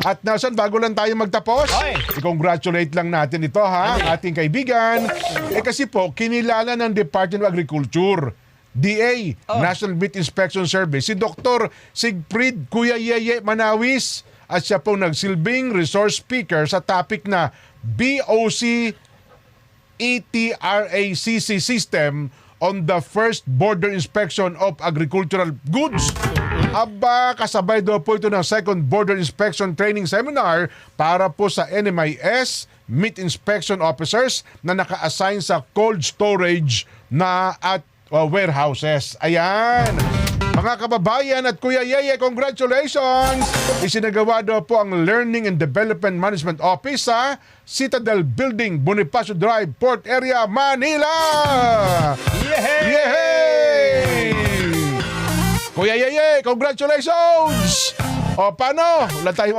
At Nelson, bago lang tayo magtapos, Oy. i-congratulate lang natin ito ha, ang ating kaibigan. Kasi po, kinilala ng Department of Agriculture, DA, National Meat Inspection Service, si Dr. Sigfrid Kuya Yeye Manawis, at siya pong nagsilbing resource speaker sa topic na BOC ETRACC system on the first border inspection of agricultural goods. Aba, kasabay daw po ito ng second border inspection training seminar para po sa NMIS meat inspection officers na naka-assign sa cold storage na at warehouses. Ayan. Mga kababayan at Kuya Yeye, congratulations! Isinagawa daw po ang Learning and Development Management Office sa Citadel Building, Bonifacio Drive, Port Area, Manila! Yehey! Yehey! Kuya Yeye, congratulations! O paano? Wala tayong